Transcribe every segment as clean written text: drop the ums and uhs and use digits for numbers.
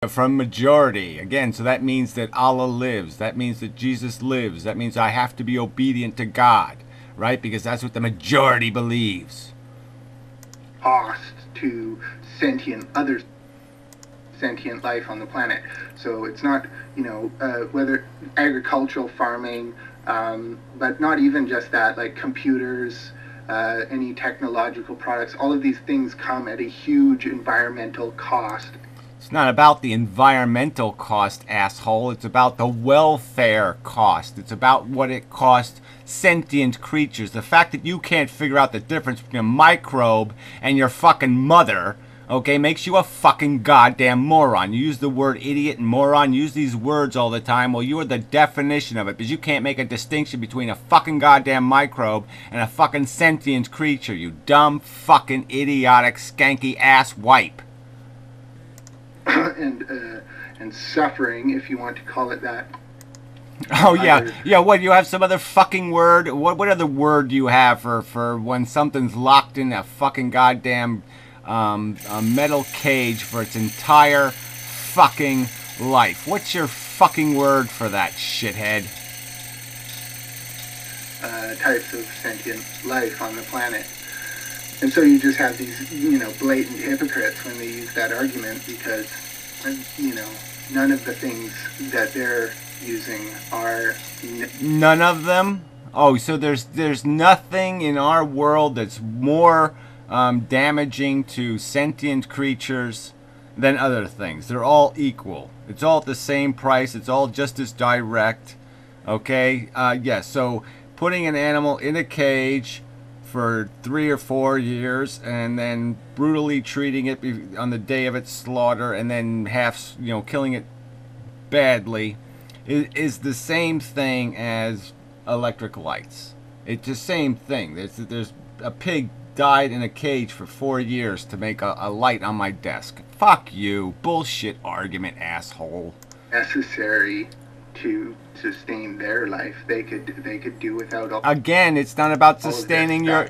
from majority. Again, so that means that Allah lives. That means that Jesus lives. That means I have to be obedient to God, right? Because that's what the majority believes. Cost to other sentient life on the planet. So it's not, whether agricultural farming, but not even just that, like computers, any technological products, all of these things come at a huge environmental cost. It's not about the environmental cost, asshole. It's about the welfare cost. It's about what it costs sentient creatures. The fact that you can't figure out the difference between a microbe and your fucking mother, okay, makes you a fucking goddamn moron. You use the word idiot and moron, you use these words all the time. Well, you are the definition of it, because you can't make a distinction between a fucking goddamn microbe and a fucking sentient creature, you dumb fucking idiotic skanky ass wipe. And suffering, if you want to call it that. Oh yeah. What, you have some other fucking word? What other word do you have for when something's locked in a fucking goddamn a metal cage for its entire fucking life? What's your fucking word for that, shithead? Types of sentient life on the planet. And so you just have these, blatant hypocrites when they use that argument, because, none of the things that they're using are... None of them? Oh, so there's nothing in our world that's more damaging to sentient creatures than other things. They're all equal. It's all at the same price. It's all just as direct. Okay? Yes, so putting an animal in a cage for 3 or 4 years and then brutally treating it on the day of its slaughter and then killing it badly is the same thing as electric lights. It's the same thing. There's a pig died in a cage for 4 years to make a light on my desk. Fuck you. Bullshit argument, asshole. Necessary to sustain their life. They could do without all. Again, it's not about sustaining your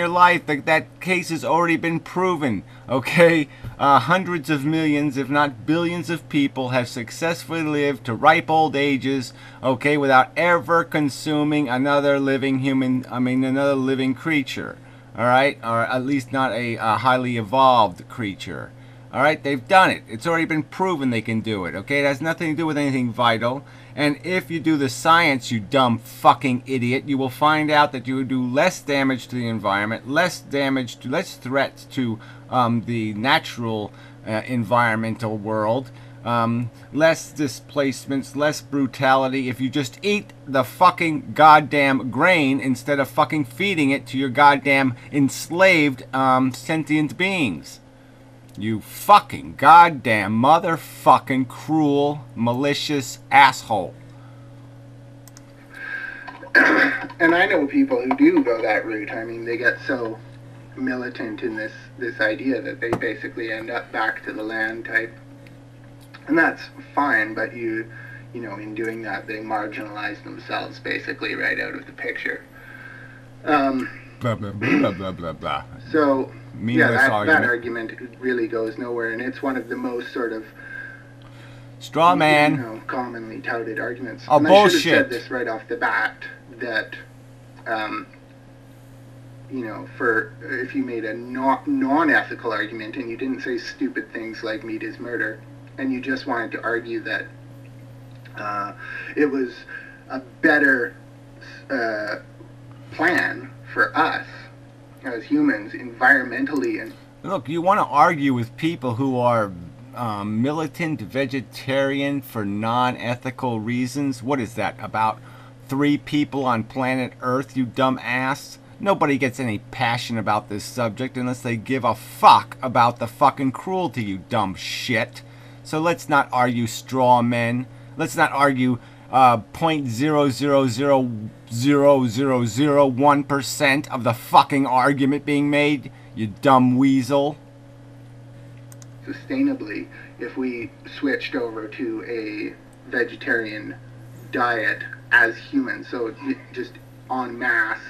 life. That case has already been proven. Okay, hundreds of millions, if not billions, of people have successfully lived to ripe old ages. Okay, without ever consuming another living another living creature. All right, or at least not a highly evolved creature. Alright, they've done it. It's already been proven they can do it, okay? It has nothing to do with anything vital. And if you do the science, you dumb fucking idiot, you will find out that you would do less damage to the environment, less threats to the natural environmental world, less displacements, less brutality if you just eat the fucking goddamn grain instead of fucking feeding it to your goddamn enslaved sentient beings. You fucking goddamn motherfucking cruel, malicious asshole. And I know people who do go that route. I mean, they get so militant in this idea that they basically end up back to the land type. And that's fine, but in doing that, they marginalize themselves basically right out of the picture. Blah, blah, blah, blah, blah, blah. So... that argument really goes nowhere, and it's one of the most sort of straw man, commonly touted arguments. Oh, and bullshit! I should have said this right off the bat that, for if you made a non-ethical argument and you didn't say stupid things like meat is murder, and you just wanted to argue that it was a better plan for us as humans, environmentally. And look, you want to argue with people who are militant vegetarian for non-ethical reasons? What is that, about 3 people on planet Earth, you dumb ass? Nobody gets any passion about this subject unless they give a fuck about the fucking cruelty, you dumb shit. So let's not argue straw men. Let's not argue 0.0000001% of the fucking argument being made, you dumb weasel. Sustainably, if we switched over to a vegetarian diet as humans, so just en masse,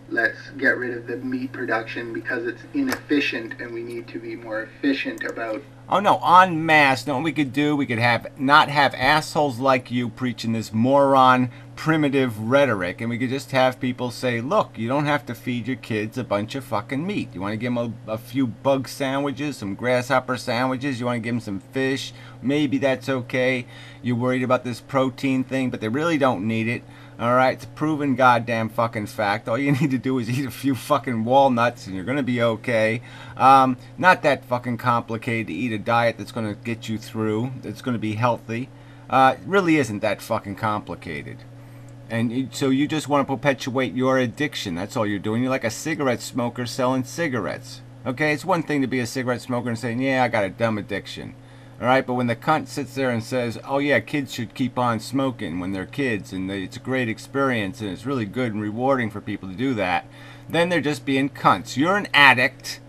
let's get rid of the meat production because it's inefficient and we need to be more efficient about Oh no, en masse. No, what we could do, we could not have assholes like you preaching this moron primitive rhetoric, and we could just have people say, look, you don't have to feed your kids a bunch of fucking meat. You want to give them a few bug sandwiches, some grasshopper sandwiches, you want to give them some fish, maybe that's okay. You're worried about this protein thing, but they really don't need it. Alright, it's a proven goddamn fucking fact. All you need to do is eat a few fucking walnuts and you're gonna be okay. Not that fucking complicated to eat a diet that's gonna get you through, that's gonna be healthy. It really isn't that fucking complicated. And so you just want to perpetuate your addiction. That's all you're doing. You're like a cigarette smoker selling cigarettes. Okay, it's one thing to be a cigarette smoker and saying, yeah, I got a dumb addiction. Alright, but when the cunt sits there and says, oh yeah, kids should keep on smoking when they're kids, and it's a great experience, and it's really good and rewarding for people to do that, then they're just being cunts. You're an addict,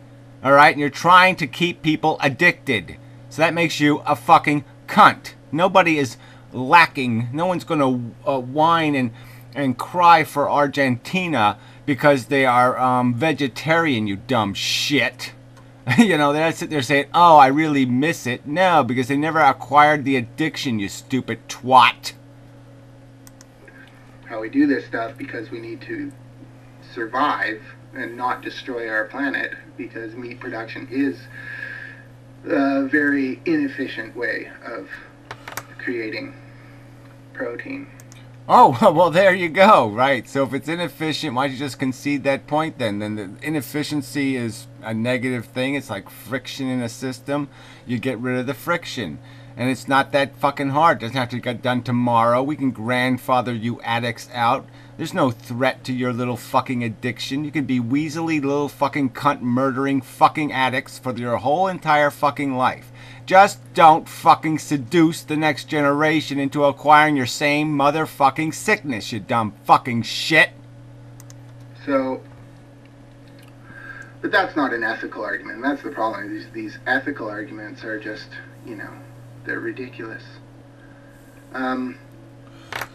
alright, and you're trying to keep people addicted. So that makes you a fucking cunt. Nobody is lacking, no one's gonna whine and cry for Argentina because they are vegetarian, you dumb shit. You know, they're not sitting there saying, oh, I really miss it. No, because they never acquired the addiction, you stupid twat. How we do this stuff because we need to survive and not destroy our planet, because meat production is a very inefficient way of creating protein. Oh, well, there you go, right? So if it's inefficient, why don't you just concede that point then? Then the inefficiency is a negative thing. It's like friction in a system. You get rid of the friction. And it's not that fucking hard. It doesn't have to get done tomorrow. We can grandfather you addicts out. There's no threat to your little fucking addiction. You can be weaselly little fucking cunt murdering fucking addicts for your whole entire fucking life. Just don't fucking seduce the next generation into acquiring your same motherfucking sickness, you dumb fucking shit. So, but that's not an ethical argument. That's the problem. These ethical arguments are just, you know, they're ridiculous.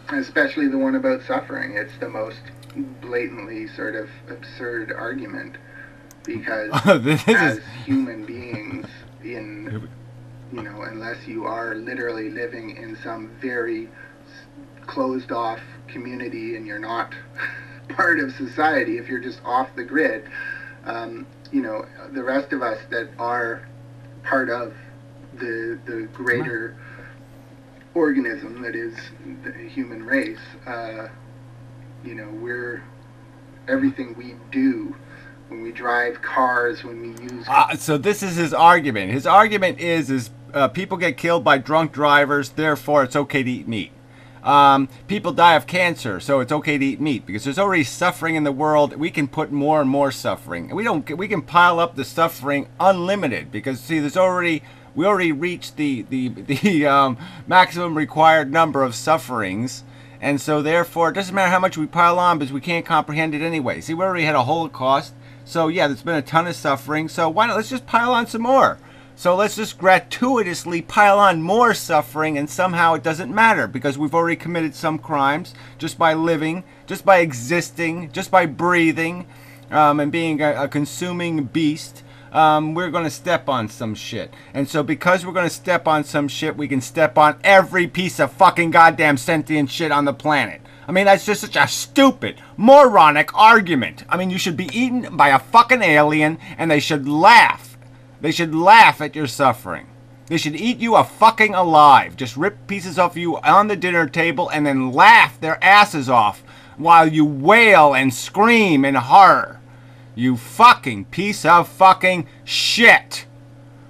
Especially the one about suffering. It's the most blatantly sort of absurd argument, because as human beings, in, you know, unless you are literally living in some very closed off community and you're not part of society, if you're just off the grid, you know, the rest of us that are part of the greater organism that is the human race, you know, everything we do, when we drive cars, when we use... so this is his argument. His argument is people get killed by drunk drivers, therefore it's okay to eat meat. People die of cancer, so it's okay to eat meat, because there's already suffering in the world. We can put more and more suffering, and we can pile up the suffering unlimited, because see, we already reached the maximum required number of sufferings, and so therefore it doesn't matter how much we pile on, because we can't comprehend it anyway. See, we already had a Holocaust, so yeah, there's been a ton of suffering, so why not, let's just pile on some more. So let's just gratuitously pile on more suffering, and somehow it doesn't matter, because we've already committed some crimes just by living, just by existing, just by breathing, and being a consuming beast. We're going to step on some shit. And so because we're going to step on some shit, we can step on every piece of fucking goddamn sentient shit on the planet. I mean, that's just such a stupid, moronic argument. I mean, you should be eaten by a fucking alien, and they should laugh. They should laugh at your suffering. They should eat you a fucking alive. Just rip pieces off you on the dinner table and then laugh their asses off while you wail and scream in horror. You fucking piece of fucking shit.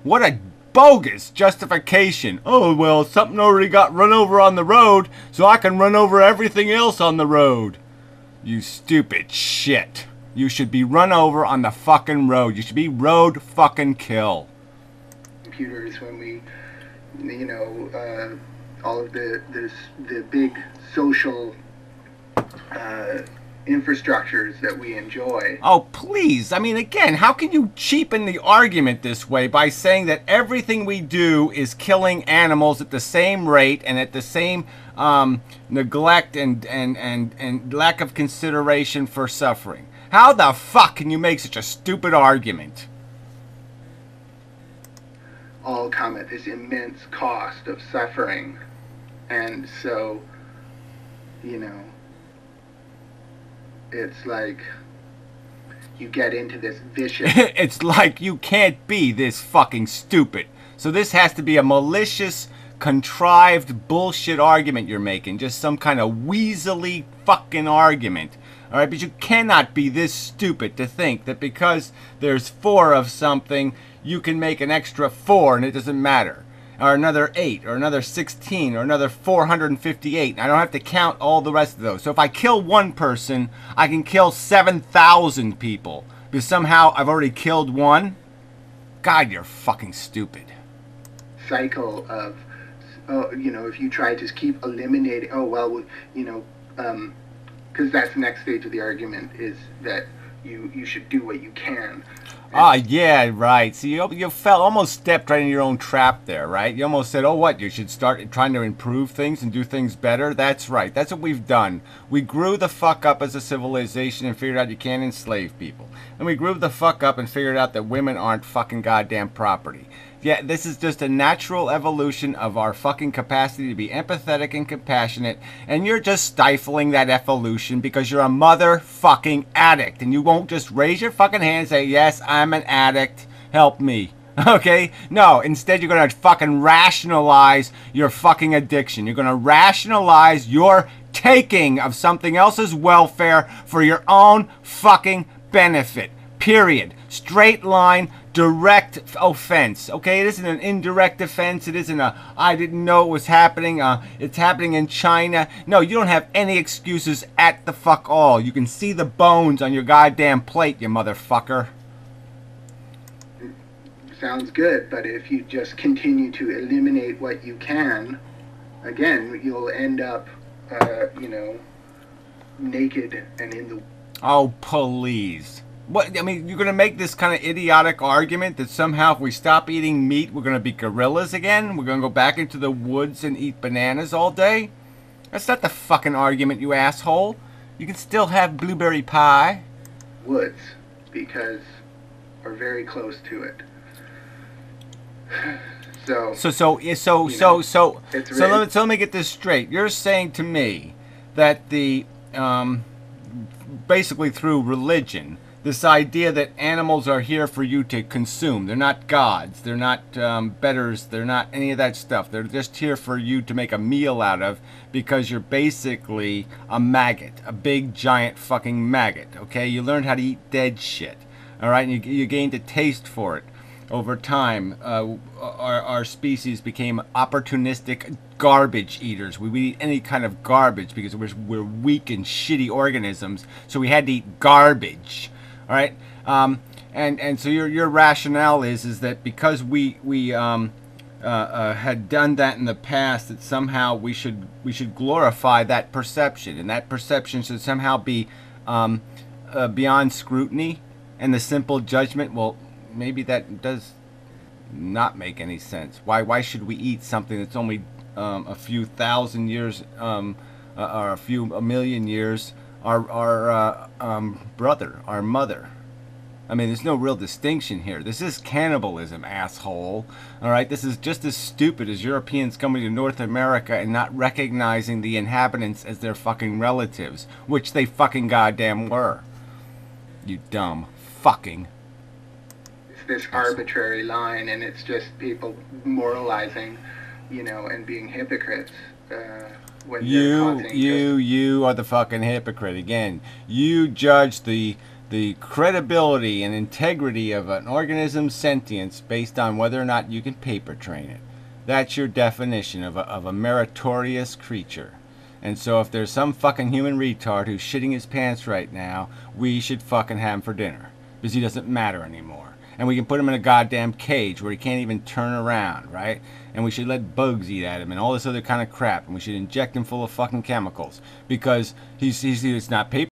What a bogus justification. Oh, well, something already got run over on the road, so I can run over everything else on the road. You stupid shit. You should be run over on the fucking road. You should be road fucking kill. Computers, when we, you know, all of the big social infrastructures that we enjoy. Oh, please. I mean, again, how can you cheapen the argument this way by saying that everything we do is killing animals at the same rate and at the same neglect and lack of consideration for suffering? How the fuck can you make such a stupid argument? all come at this immense cost of suffering. And so, you know, it's like you get into this vicious... It's like you can't be this fucking stupid. So this has to be a malicious, contrived bullshit argument you're making. Just some kind of weaselly fucking argument. Alright, but you cannot be this stupid to think that because there's 4 of something, you can make an extra 4 and it doesn't matter. Or another 8, or another 16, or another 458. I don't have to count all the rest of those. So if I kill one person, I can kill 7,000 people. Because somehow I've already killed one? God, you're fucking stupid. Cycle of, you know, if you try to keep eliminating, oh, well, you know, because that's the next stage of the argument, is that you should do what you can. Ah, yeah, right. See, you almost stepped right in your own trap there, right? You almost said, oh, what, you should start trying to improve things and do things better? That's right. That's what we've done. We grew the fuck up as a civilization and figured out you can't enslave people. And we grew the fuck up and figured out that women aren't fucking goddamn property. Yeah, this is just a natural evolution of our fucking capacity to be empathetic and compassionate, and you're just stifling that evolution because you're a motherfucking addict, and you won't just raise your fucking hand and say, yes, I'm an addict, help me. Okay? No, instead you're gonna fucking rationalize your fucking addiction. You're gonna rationalize your taking of something else's welfare for your own fucking benefit. Period. Straight line, direct offense. Okay, it isn't an indirect offense. It isn't a I didn't know it was happening. It's happening in China. No, you don't have any excuses at the fuck all. You can see the bones on your goddamn plate, you motherfucker. Sounds good, but if you just continue to eliminate what you can, again, you'll end up, you know, naked and in the... Oh, please. What, I mean, you're going to make this kind of idiotic argument that somehow if we stop eating meat, we're going to be gorillas again? We're going to go back into the woods and eat bananas all day? That's not the fucking argument, you asshole. You can still have blueberry pie. Woods, because we're very close to it. So let me get this straight. You're saying to me that the, basically through religion, this idea that animals are here for you to consume. They're not gods. They're not betters. They're not any of that stuff. They're just here for you to make a meal out of because you're basically a maggot. A big, giant fucking maggot. Okay? You learned how to eat dead shit. Alright? And you gained a taste for it. Over time, our species became opportunistic garbage eaters. We would eat any kind of garbage because we're weak and shitty organisms. So we had to eat garbage. All right, and so your rationale is that because we had done that in the past, that somehow we should glorify that perception, and that perception should somehow be beyond scrutiny, and the simple judgment. Well, maybe that does not make any sense. Why should we eat something that's only a few thousand years or a million years? Our brother, our mother. I mean, there's no real distinction here. This is cannibalism, asshole. Alright, this is just as stupid as Europeans coming to North America and not recognizing the inhabitants as their fucking relatives, which they fucking goddamn were. You dumb fucking... It's this arbitrary line, and it's just people moralizing, you know, and being hypocrites. You are the fucking hypocrite again. You judge the credibility and integrity of an organism's sentience based on whether or not you can paper train it. That's your definition of a meritorious creature. And so if there's some fucking human retard who's shitting his pants right now, we should fucking have him for dinner. Because he doesn't matter anymore. And we can put him in a goddamn cage where he can't even turn around, right? And we should let bugs eat at him and all this other kind of crap. And we should inject him full of fucking chemicals. Because he's not paper